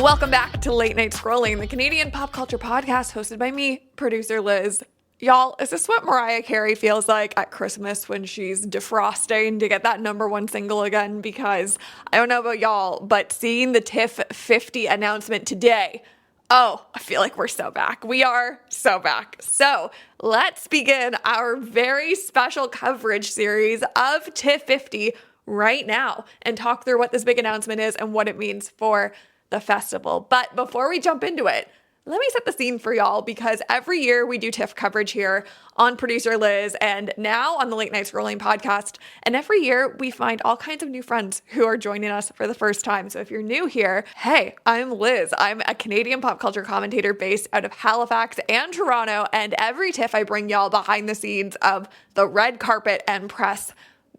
Welcome back to Late Night Scrolling, the Canadian pop culture podcast hosted by me, producer Liz. Y'all, is this what Mariah Carey feels like at Christmas when she's defrosting to get that #1 single again? Because I don't know about y'all, but seeing the TIFF 50 announcement today, oh, I feel like we're so back. We are so back. So let's begin our very special coverage series of TIFF 50 right now and talk through what this big announcement is and what it means for the festival. But before we jump into it, let me set the scene for y'all, because every year we do TIFF coverage here on Producer Liz and now on the Late Night Scrolling podcast. And every year we find all kinds of new friends who are joining us for the first time. So if you're new here, hey, I'm Liz. I'm a Canadian pop culture commentator based out of Halifax and Toronto. And every TIFF I bring y'all behind the scenes of the red carpet and press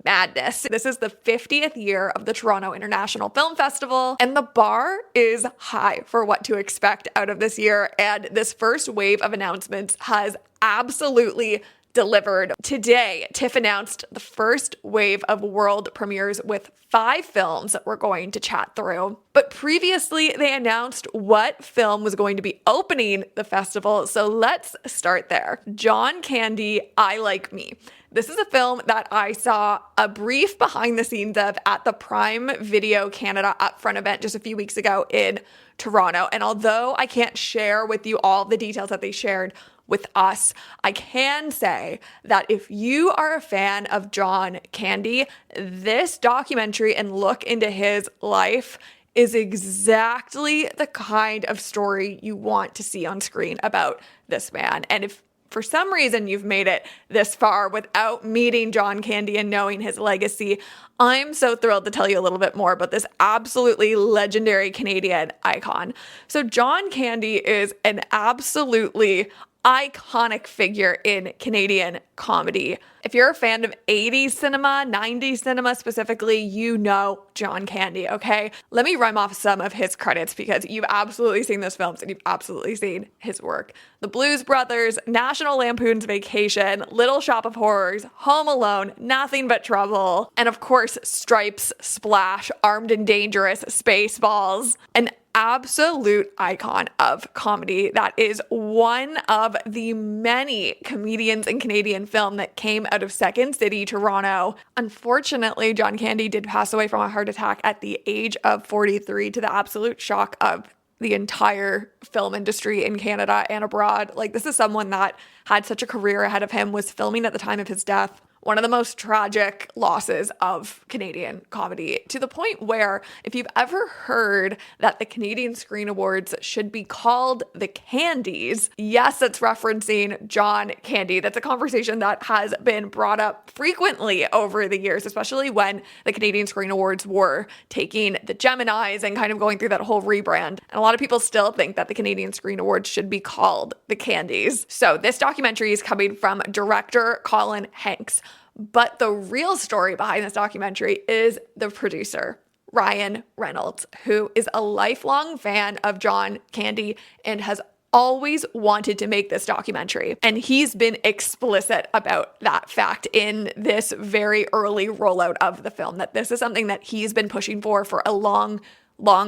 madness. This is the 50th year of the Toronto International Film Festival, and the bar is high for what to expect out of this year. And this first wave of announcements has absolutely delivered. Today, TIFF announced the first wave of world premieres with 5 films that we're going to chat through. But previously, they announced what film was going to be opening the festival. So let's start there. John Candy, I Like Me. This is a film that I saw a brief behind the scenes of at the Prime Video Canada Upfront event just a few weeks ago in Toronto. And although I can't share with you all the details that they shared with us, I can say that if you are a fan of John Candy, this documentary and look into his life is exactly the kind of story you want to see on screen about this man. And if for some reason you've made it this far without meeting John Candy and knowing his legacy, I'm so thrilled to tell you a little bit more about this absolutely legendary Canadian icon. So John Candy is an absolutely iconic figure in Canadian comedy. If you're a fan of 80s cinema, 90s cinema specifically, you know John Candy, okay? Let me rhyme off some of his credits because you've absolutely seen those films and you've absolutely seen his work. The Blues Brothers, National Lampoon's Vacation, Little Shop of Horrors, Home Alone, Nothing But Trouble, and of course, Stripes, Splash, Armed and Dangerous, Spaceballs, an absolute icon of comedy that is one of the many comedians in Canadian film that came out of Second City, Toronto. Unfortunately, John Candy did pass away from a heart attack at the age of 43, to the absolute shock of the entire film industry in Canada and abroad. Like, this is someone that had such a career ahead of him, was filming at the time of his death. One of the most tragic losses of Canadian comedy, to the point where if you've ever heard that the Canadian Screen Awards should be called the Candies, yes, it's referencing John Candy. That's a conversation that has been brought up frequently over the years, especially when the Canadian Screen Awards were taking the Geminis and kind of going through that whole rebrand. And a lot of people still think that the Canadian Screen Awards should be called the Candies. So this documentary is coming from director Colin Hanks. But the real story behind this documentary is the producer, Ryan Reynolds, who is a lifelong fan of John Candy and has always wanted to make this documentary. And he's been explicit about that fact in this very early rollout of the film, that this is something that he's been pushing for a long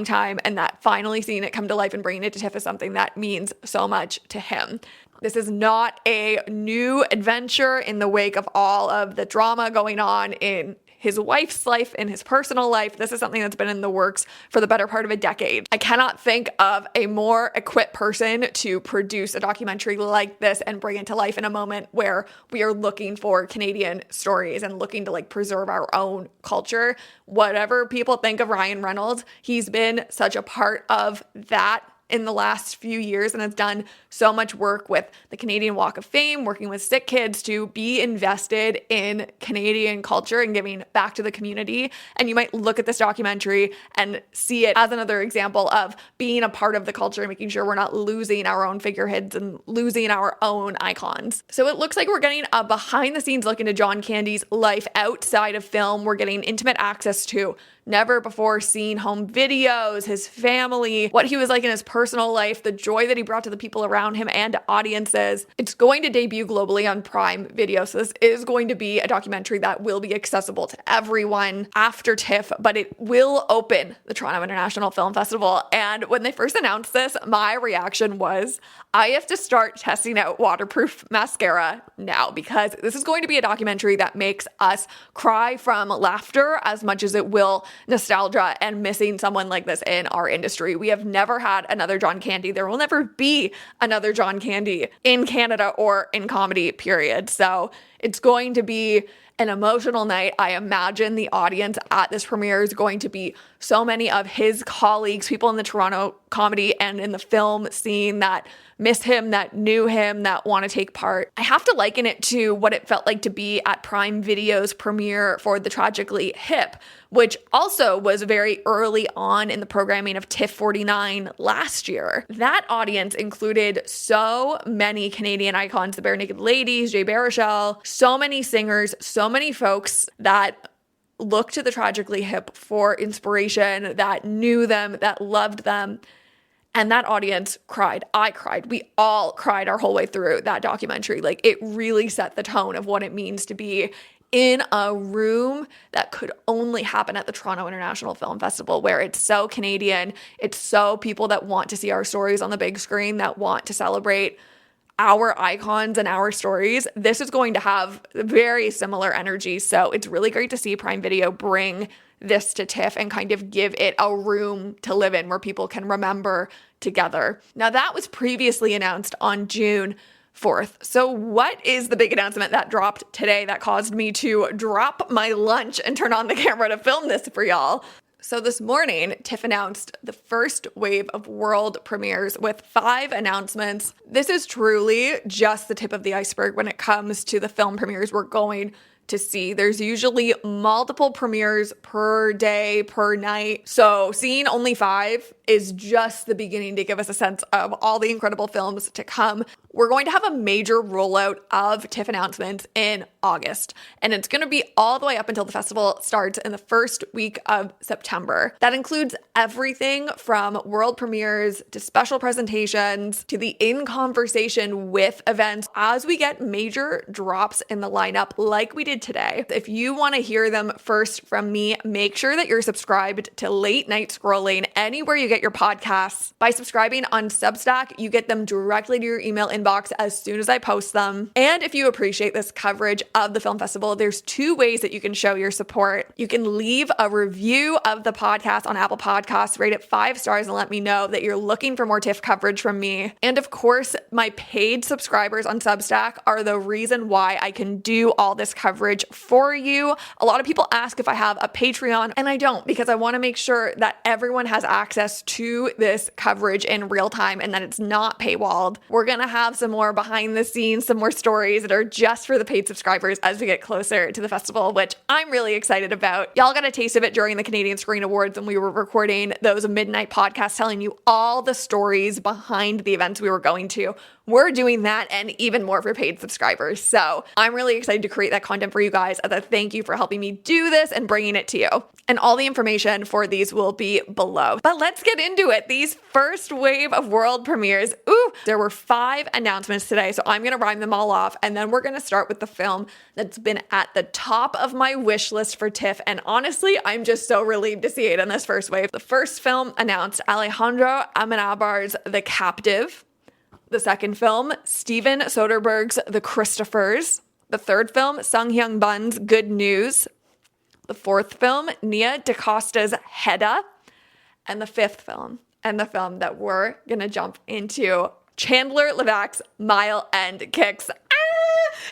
time, and that finally seeing it come to life and bringing it to TIFF is something that means so much to him. This is not a new adventure in the wake of all of the drama going on in his wife's life, in his personal life. This is something that's been in the works for the better part of a decade. I cannot think of a more equipped person to produce a documentary like this and bring it to life in a moment where we are looking for Canadian stories and looking to preserve our own culture. Whatever people think of Ryan Reynolds, he's been such a part of that in the last few years and has done so much work with the Canadian Walk of Fame, working with sick kids to be invested in Canadian culture and giving back to the community. And you might look at this documentary and see it as another example of being a part of the culture and making sure we're not losing our own figureheads and losing our own icons. So it looks like we're getting a behind the scenes look into John Candy's life outside of film. We're getting intimate access to never before seen home videos, his family, what he was like in his personal life, the joy that he brought to the people around him and to audiences. It's going to debut globally on Prime Video. So this is going to be a documentary that will be accessible to everyone after TIFF, but it will open the Toronto International Film Festival. And when they first announced this, my reaction was, I have to start testing out waterproof mascara now, because this is going to be a documentary that makes us cry from laughter as much as it will nostalgia and missing someone like this in our industry. We have never had another John Candy. There will never be another John Candy in Canada or in comedy, period. So it's going to be an emotional night. I imagine the audience at this premiere is going to be so many of his colleagues, people in the Toronto comedy and in the film scene that miss him, that knew him, that want to take part. I have to liken it to what it felt like to be at Prime Video's premiere for the Tragically Hip, which also was very early on in the programming of TIFF 49 last year. That audience included so many Canadian icons, the Bare Naked Ladies, Jay Baruchel, so many singers, so many folks that look to the Tragically Hip for inspiration, that knew them, that loved them. And that audience cried. I cried. We all cried our whole way through that documentary. Like, it really set the tone of what it means to be in a room that could only happen at the Toronto International Film Festival, where it's so Canadian. It's so people that want to see our stories on the big screen, that want to celebrate our icons and our stories. This is going to have very similar energy. So it's really great to see Prime Video bring this to TIFF and kind of give it a room to live in where people can remember together. Now, that was previously announced on June 4th. So what is the big announcement that dropped today that caused me to drop my lunch and turn on the camera to film this for y'all? So this morning, TIFF announced the first wave of world premieres with 5 announcements. This is truly just the tip of the iceberg when it comes to the film premieres we're going to see. There's usually multiple premieres per day, per night. So seeing only 5 is just the beginning to give us a sense of all the incredible films to come. We're going to have a major rollout of TIFF announcements in August, and it's going to be all the way up until the festival starts in the first week of September. That includes everything from world premieres to special presentations to the in conversation with events as we get major drops in the lineup like we did today. If you want to hear them first from me, make sure that you're subscribed to Late Night Scrolling anywhere you get your podcasts. By subscribing on Substack, you get them directly to your email inbox as soon as I post them. And if you appreciate this coverage of the film festival, there's 2 ways that you can show your support. You can leave a review of the podcast on Apple Podcasts, rate it 5 stars, and let me know that you're looking for more TIFF coverage from me. And of course, my paid subscribers on Substack are the reason why I can do all this coverage for you. A lot of people ask if I have a Patreon, and I don't, because I want to make sure that everyone has access to this coverage in real time and that it's not paywalled. We're going to have some more behind the scenes, some more stories that are just for the paid subscribers as we get closer to the festival, which I'm really excited about. Y'all got a taste of it during the Canadian Screen Awards when we were recording those midnight podcasts telling you all the stories behind the events we were going to. We're doing that and even more for paid subscribers. So I'm really excited to create that content for you guys as a thank you for helping me do this and bringing it to you. And all the information for these will be below. But let's get into it. These first wave of world premieres. There were 5 announcements today, so I'm going to rhyme them all off. And then we're going to start with the film that's been at the top of my wish list for TIFF. And honestly, I'm just so relieved to see it in this first wave. The first film announced, Alejandro Amenabar's The Captive. The second film, Steven Soderbergh's The Christophers. The third film, Sung Hyung Bun's Good News. The fourth film, Nia DaCosta's Hedda. And the fifth film, and the film that we're going to jump into, Chandler Levac's Mile End Kicks.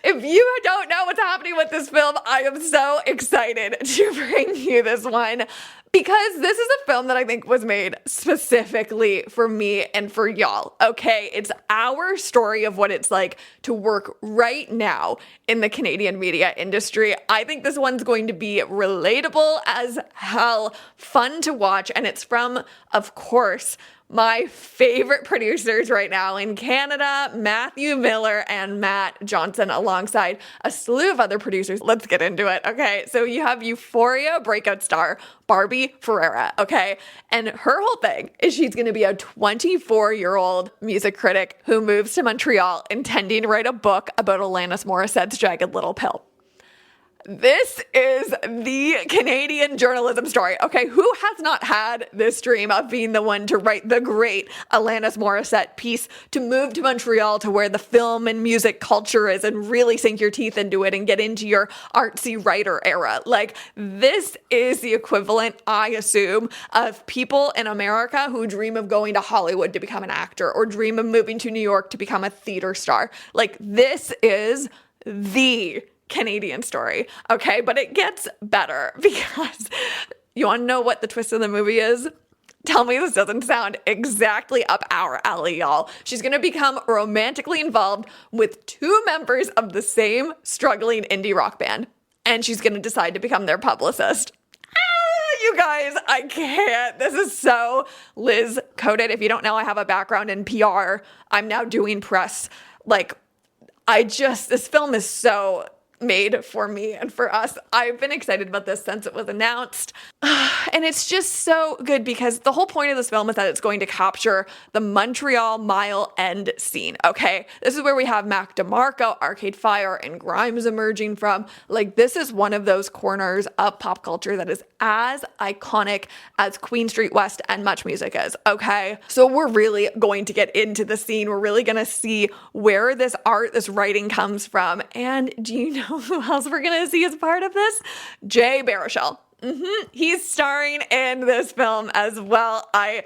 If you don't know what's happening with this film, I am so excited to bring you this one, because this is a film that I think was made specifically for me and for y'all, okay? It's our story of what it's like to work right now in the Canadian media industry. I think this one's going to be relatable as hell, fun to watch, and it's from, of course, my favorite producers right now in Canada, Matthew Miller and Matt Johnson, alongside a slew of other producers. Let's get into it, okay? So you have Euphoria breakout star Barbie Ferreira, okay? And her whole thing is she's going to be a 24-year-old music critic who moves to Montreal intending to write a book about Alanis Morissette's Jagged Little Pill. This is the Canadian journalism story. Okay, who has not had this dream of being the one to write the great Alanis Morissette piece, to move to Montreal to where the film and music culture is and really sink your teeth into it and get into your artsy writer era? Like, this is the equivalent, I assume, of people in America who dream of going to Hollywood to become an actor or dream of moving to New York to become a theater star. Like, this is the Canadian story, okay? But it gets better, because you want to know what the twist of the movie is? Tell me this doesn't sound exactly up our alley, y'all. She's going to become romantically involved with two members of the same struggling indie rock band, and she's going to decide to become their publicist. You guys, I can't. This is so Liz coded. If you don't know, I have a background in PR. I'm now doing press. Like, this film is so made for me and for us. I've been excited about this since it was announced. And it's just so good because the whole point of this film is that it's going to capture the Montreal Mile End scene, okay? This is where we have Mac DeMarco, Arcade Fire, and Grimes emerging from. Like, this is one of those corners of pop culture that is as iconic as Queen Street West and Much Music is, okay? So we're really going to get into the scene. We're really going to see where this art, this writing comes from. And do you know who else we're going to see as part of this? Jay Baruchel. He's starring in this film as well. I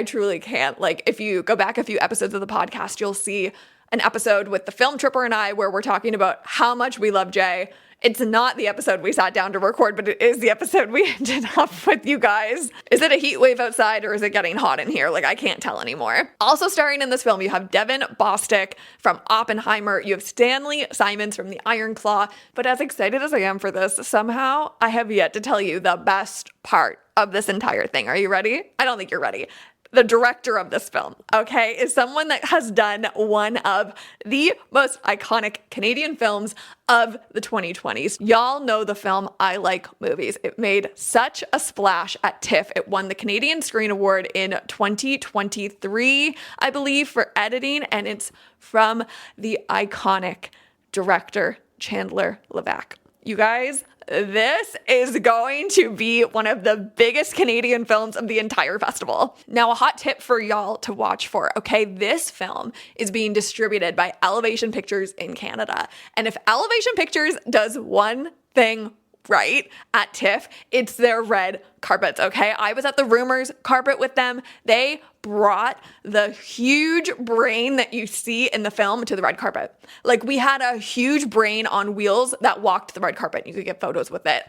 truly can't. Like, if you go back a few episodes of the podcast, you'll see an episode with the film tripper and I where we're talking about how much we love Jay. It's not the episode we sat down to record, but it is the episode we ended up with, you guys. Is it a heat wave outside or is it getting hot in here? Like, I can't tell anymore. Also starring in this film, you have Devin Bostick from Oppenheimer. You have Stanley Simons from The Iron Claw. But as excited as I am for this, somehow I have yet to tell you the best part of this entire thing. Are you ready? I don't think you're ready. The director of this film, okay, is someone that has done one of the most iconic Canadian films of the 2020s. Y'all know the film I Like Movies. It made such a splash at TIFF. It won the Canadian Screen Award in 2023, I believe, for editing, and it's from the iconic director Chandler Levac. You guys, this is going to be one of the biggest Canadian films of the entire festival. Now, a hot tip for y'all to watch for, okay? This film is being distributed by Elevation Pictures in Canada. And if Elevation Pictures does one thing right at TIFF, it's their red carpets, okay? I was at the Rumors carpet with them. They brought the huge brain that you see in the film to the red carpet. Like, we had a huge brain on wheels that walked the red carpet. You could get photos with it.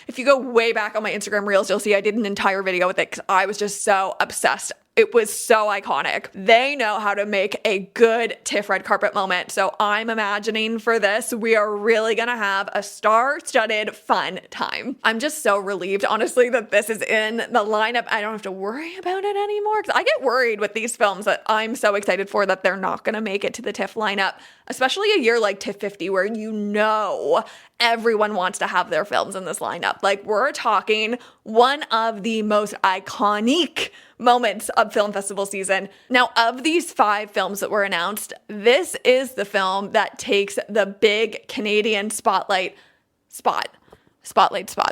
If you go way back on my Instagram reels, you'll see I did an entire video with it because I was just so obsessed. It was so iconic. They know how to make a good TIFF red carpet moment. So I'm imagining for this, we are really gonna have a star-studded fun time. I'm just so relieved, honestly, that this is in the lineup. I don't have to worry about it anymore, because I get worried with these films that I'm so excited for that they're not gonna make it to the TIFF lineup, especially a year like TIFF 50 where you know everyone wants to have their films in this lineup. Like, we're talking one of the most iconic moments of film festival season. Now, of these 5 films that were announced, this is the film that takes the big Canadian spotlight spot.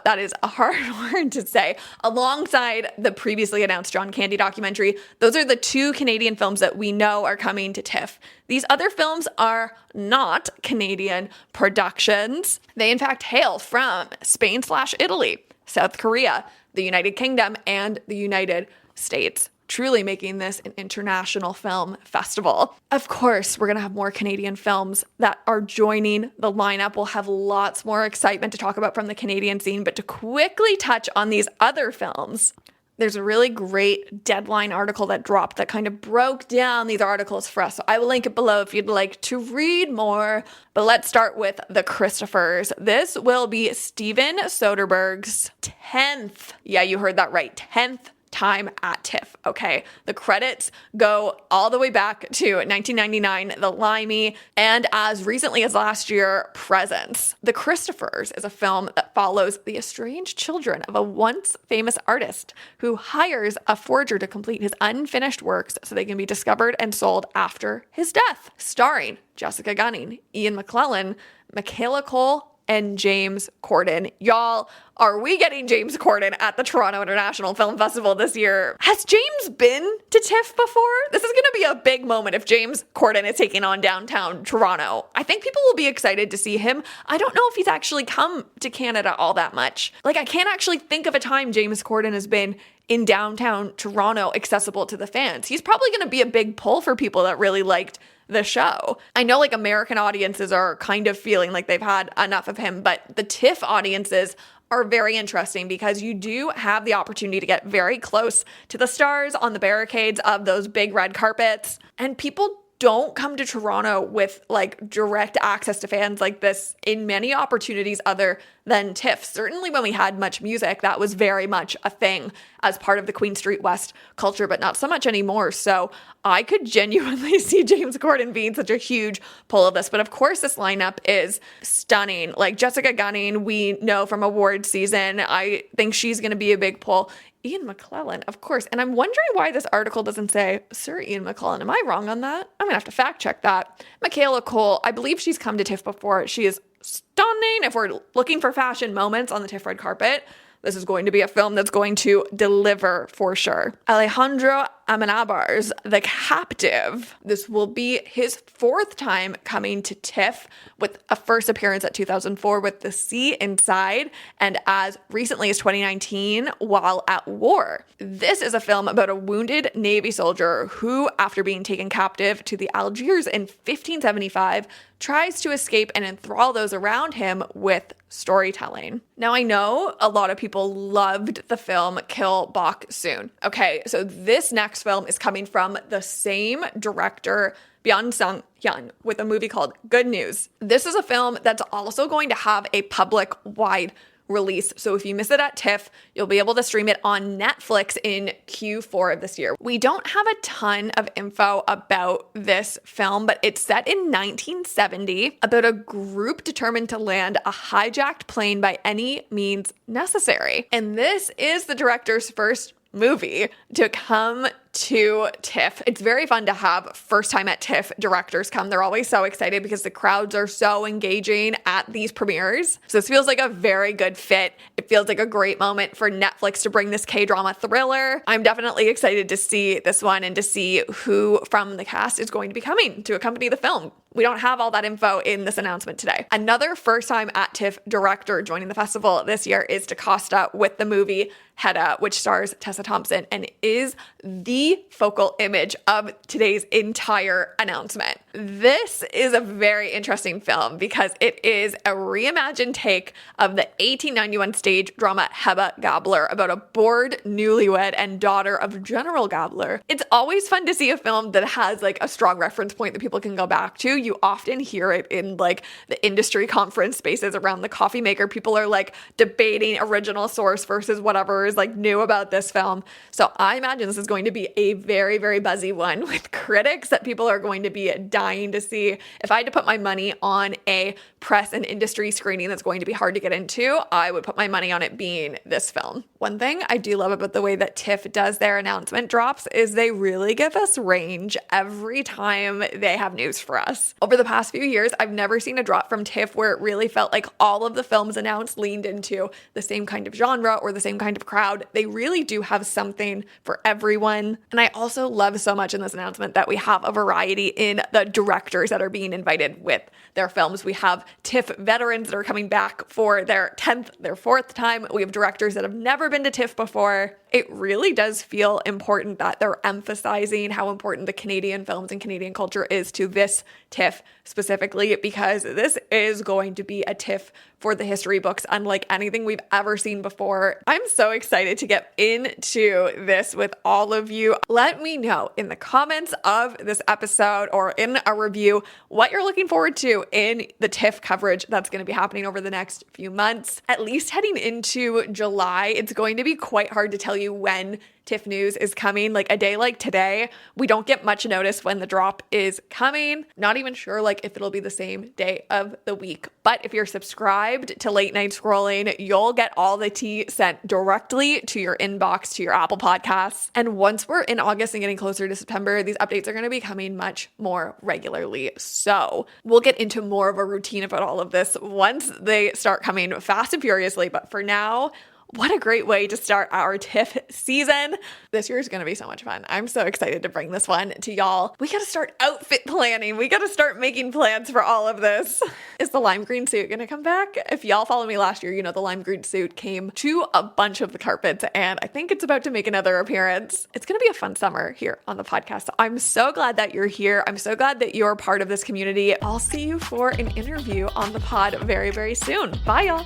That is a hard word to say. Alongside the previously announced John Candy documentary, those are the 2 Canadian films that we know are coming to TIFF. These other films are not Canadian productions. They, in fact, hail from Spain/Italy, South Korea, the United Kingdom, and the United States, truly making this an international film festival. Of course, we're going to have more Canadian films that are joining the lineup. We'll have lots more excitement to talk about from the Canadian scene, but to quickly touch on these other films, there's a really great Deadline article that dropped that kind of broke down these articles for us. So I will link it below if you'd like to read more. But let's start with the Christophers. This will be Steven Soderbergh's 10th, yeah, you heard that right, 10th time at TIFF, okay? The credits go all the way back to 1999, The Limey, and as recently as last year, Presents. The Christophers is a film that follows the estranged children of a once famous artist who hires a forger to complete his unfinished works so they can be discovered and sold after his death. Starring Jessica Gunning, Ian McKellen, Michaela Cole, and James Corden. Y'all, are we getting James Corden at the Toronto International Film Festival this year? Has James been to TIFF before? This is going to be a big moment if James Corden is taking on downtown Toronto. I think people will be excited to see him. I don't know if he's actually come to Canada all that much. Like, I can't actually think of a time James Corden has been in downtown Toronto accessible to the fans. He's probably going to be a big pull for people that really liked the show. I know like American audiences are kind of feeling like they've had enough of him, but the TIFF audiences are very interesting because you do have the opportunity to get very close to the stars on the barricades of those big red carpets, and people don't come to Toronto with like direct access to fans like this in many opportunities other than TIFF. Certainly when we had Much Music, that was very much a thing as part of the Queen Street West culture, but not so much anymore. So I could genuinely see James Corden being such a huge pull of this. But of course, this lineup is stunning. Like Jessica Gunning, we know from awards season, I think she's going to be a big pull. Ian McKellen, of course. And I'm wondering why this article doesn't say Sir Ian McKellen. Am I wrong on that? I'm going to have to fact check that. Michaela Cole, I believe she's come to TIFF before. She is stunning. If we're looking for fashion moments on the TIFF red carpet, this is going to be a film that's going to deliver for sure. Alejandro Amenabar's The Captive. This will be his fourth time coming to TIFF, with a first appearance at 2004 with The Sea Inside, and as recently as 2019, While at War. This is a film about a wounded Navy soldier who, after being taken captive to the Algiers in 1575, tries to escape and enthrall those around him with storytelling. Now, I know a lot of people loved the film Kill Bok Soon. Okay, so this next film is coming from the same director, Byung Sung Hyun, with a movie called Good News. This is a film that's also going to have a public-wide release. So if you miss it at TIFF, you'll be able to stream it on Netflix in Q4 of this year. We don't have a ton of info about this film, but it's set in 1970 about a group determined to land a hijacked plane by any means necessary. And this is the director's first movie to come to TIFF. It's very fun to have first time at TIFF directors come. They're always so excited because the crowds are so engaging at these premieres. So this feels like a very good fit. It feels like a great moment for Netflix to bring this K-drama thriller. I'm definitely excited to see this one and to see who from the cast is going to be coming to accompany the film. We don't have all that info in this announcement today. Another first time at TIFF director joining the festival this year is DaCosta with the movie Hedda, which stars Tessa Thompson and is the focal image of today's entire announcement. This is a very interesting film because it is a reimagined take of the 1891 stage drama Hebba Gabler about a bored newlywed and daughter of General Gabler. It's always fun to see a film that has like a strong reference point that people can go back to. You often hear it in like the industry conference spaces around the coffee maker. People are like debating original source versus whatever is like new about this film. So I imagine this is going to be a very, very buzzy one with critics that people are going to be dying to see. If I had to put my money on a press and industry screening that's going to be hard to get into, I would put my money on it being this film. One thing I do love about the way that TIFF does their announcement drops is they really give us range every time they have news for us. Over the past few years, I've never seen a drop from TIFF where it really felt like all of the films announced leaned into the same kind of genre or the same kind of crowd. They really do have something for everyone. And I also love so much in this announcement that we have a variety in the directors that are being invited with their films. We have TIFF veterans that are coming back for their 10th, their 4th time. We have directors that have never been to TIFF before. It really does feel important that they're emphasizing how important the Canadian films and Canadian culture is to this TIFF specifically, because this is going to be a TIFF for the history books unlike anything we've ever seen before. I'm so excited to get into this with all of you. Let me know in the comments of this episode or in a review what you're looking forward to in the TIFF coverage that's going to be happening over the next few months. At least heading into July, it's going to be quite hard to tell you when TIFF news is coming. Like a day like today, we don't get much notice when the drop is coming. Not even sure like if it'll be the same day of the week. But if you're subscribed to Late Night Scrolling, you'll get all the tea sent directly to your inbox, to your Apple Podcasts. And once we're in August and getting closer to September, these updates are going to be coming much more regularly. So we'll get into more of a routine about all of this once they start coming fast and furiously. But for now, what a great way to start our TIFF season. This year is going to be so much fun. I'm so excited to bring this one to y'all. We got to start outfit planning. We got to start making plans for all of this. Is the lime green suit going to come back? If y'all follow me last year, you know the lime green suit came to a bunch of the carpets, and I think it's about to make another appearance. It's going to be a fun summer here on the podcast. So I'm so glad that you're here. I'm so glad that you're part of this community. I'll see you for an interview on the pod very, very soon. Bye, y'all.